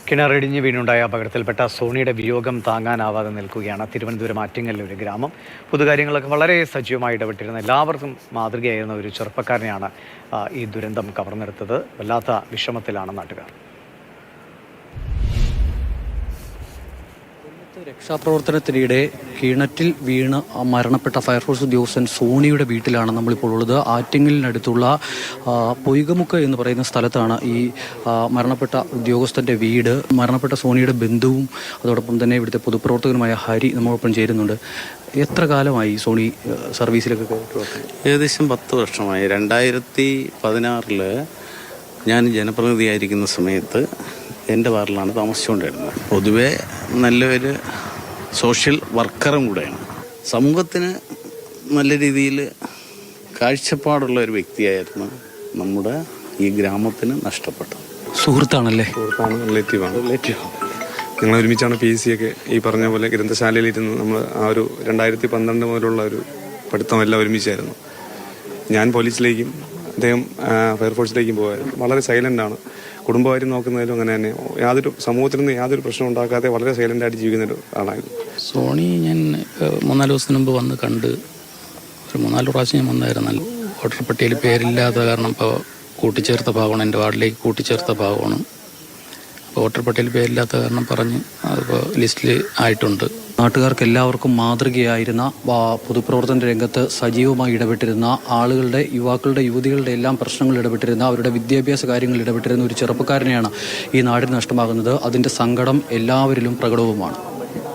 കിണറിടിഞ്ഞ് വീണുണ്ടായ അപകടത്തിൽപ്പെട്ട സോണിയുടെ വിയോഗം താങ്ങാനാവാതെ നിൽക്കുകയാണ് തിരുവനന്തപുരം ആറ്റിങ്ങലിലെ ഒരു ഗ്രാമം. പൊതുകാര്യങ്ങളൊക്കെ വളരെ സജീവമായി ഇടപെട്ടിരുന്ന എല്ലാവർക്കും മാതൃകയായിരുന്ന ഒരു ചെറുപ്പക്കാരനെയാണ് ഈ ദുരന്തം കവർന്നെടുത്തത്. വല്ലാത്ത വിഷമത്തിലാണ് നാട്ടുകാർ. രക്ഷാപ്രവർത്തനത്തിനിടെ കിണറ്റിൽ വീണ് മരണപ്പെട്ട ഫയർഫോഴ്സ് ഉദ്യോഗസ്ഥൻ സോണിയുടെ വീട്ടിലാണ് നമ്മളിപ്പോൾ ഉള്ളത്. ആറ്റിങ്ങലിനടുത്തുള്ള പൊയ്കമുക്ക് എന്ന് പറയുന്ന സ്ഥലത്താണ് ഈ മരണപ്പെട്ട ഉദ്യോഗസ്ഥൻ്റെ വീട്. മരണപ്പെട്ട സോണിയുടെ ബന്ധുവും അതോടൊപ്പം തന്നെ ഇവിടുത്തെ പൊതുപ്രവർത്തകനുമായ ഹരി നമ്മോടൊപ്പം ചേരുന്നുണ്ട്. എത്ര കാലമായി സോണി സർവീസിലൊക്കെ കയറി? ഏകദേശം 10 വർഷമായി. 2016 ഞാൻ ജനപ്രതിനിധിയായിരിക്കുന്ന സമയത്ത് എൻ്റെ വാർഡിലാണ് താമസിച്ചുകൊണ്ടിരുന്നത്. പൊതുവെ നല്ലൊരു സോഷ്യൽ വർക്കറും കൂടെയാണ്. സമൂഹത്തിന് നല്ല രീതിയിൽ കാഴ്ചപ്പാടുള്ള ഒരു വ്യക്തിയായിരുന്നു നമ്മുടെ ഈ ഗ്രാമത്തിന് നഷ്ടപ്പെട്ടത്. സുഹൃത്താണല്ലേ? സുഹൃത്താണ്, റിലേറ്റീവാണ്. ഞങ്ങൾ ഒരുമിച്ചാണ് PUC ഒക്കെ ഈ പറഞ്ഞ പോലെ ഗ്രന്ഥശാലയിലിരുന്ന് നമ്മൾ ആ ഒരു 2012 മുതലുള്ള ഒരു പഠിത്തമെല്ലാം ഒരുമിച്ചായിരുന്നു. ഞാൻ പോലീസിലേക്കും അദ്ദേഹം ഫയർഫോഴ്സിലേക്കും പോകുമായിരുന്നു. വളരെ സൈലൻ്റാണ്. കുടുംബകാര്യം നോക്കുന്നതിലും അങ്ങനെ തന്നെ യാതൊരു സമൂഹത്തിൽ നിന്ന് യാതൊരു പ്രശ്നം ഉണ്ടാക്കാതെ വളരെ സൈലൻ്റായിട്ട് ജീവിക്കുന്ന ഒരു ആളായിരുന്നു. സോണി ഞാൻ 3-4 ദിവസത്തിന് മുമ്പ് വന്ന് കണ്ട് ഒരു 3-4 പ്രാവശ്യം ഞാൻ വന്നായിരുന്നല്ലോ. വോട്ടർ പട്ടികയിൽ പേരില്ലാത്ത കാരണം ഇപ്പോൾ കൂട്ടിച്ചേർത്ത ഭാഗമാണ്, എൻ്റെ വാർഡിലേക്ക് കൂട്ടിച്ചേർത്ത ഭാഗമാണ്. അപ്പോൾ വോട്ടർ പട്ടികയിൽ പേരില്ലാത്ത കാരണം പറഞ്ഞ് അതിപ്പോൾ ലിസ്റ്റിൽ ആയിട്ടുണ്ട്. നാട്ടുകാർക്ക് എല്ലാവർക്കും മാതൃകയായിരുന്ന പൊതുപ്രവർത്തന രംഗത്ത് സജീവമായി ഇടപെട്ടിരുന്ന ആളുകളുടെ, യുവാക്കളുടെ, യുവതികളുടെ എല്ലാം പ്രശ്നങ്ങൾ ഇടപെട്ടിരുന്ന, അവരുടെ വിദ്യാഭ്യാസ കാര്യങ്ങളിൽ ഇടപെട്ടിരുന്ന ഒരു ചെറുപ്പക്കാരനെയാണ് ഈ നാടിന് നഷ്ടമാകുന്നത്. അതിൻ്റെ സങ്കടം എല്ലാവരിലും പ്രകടവുമാണ്.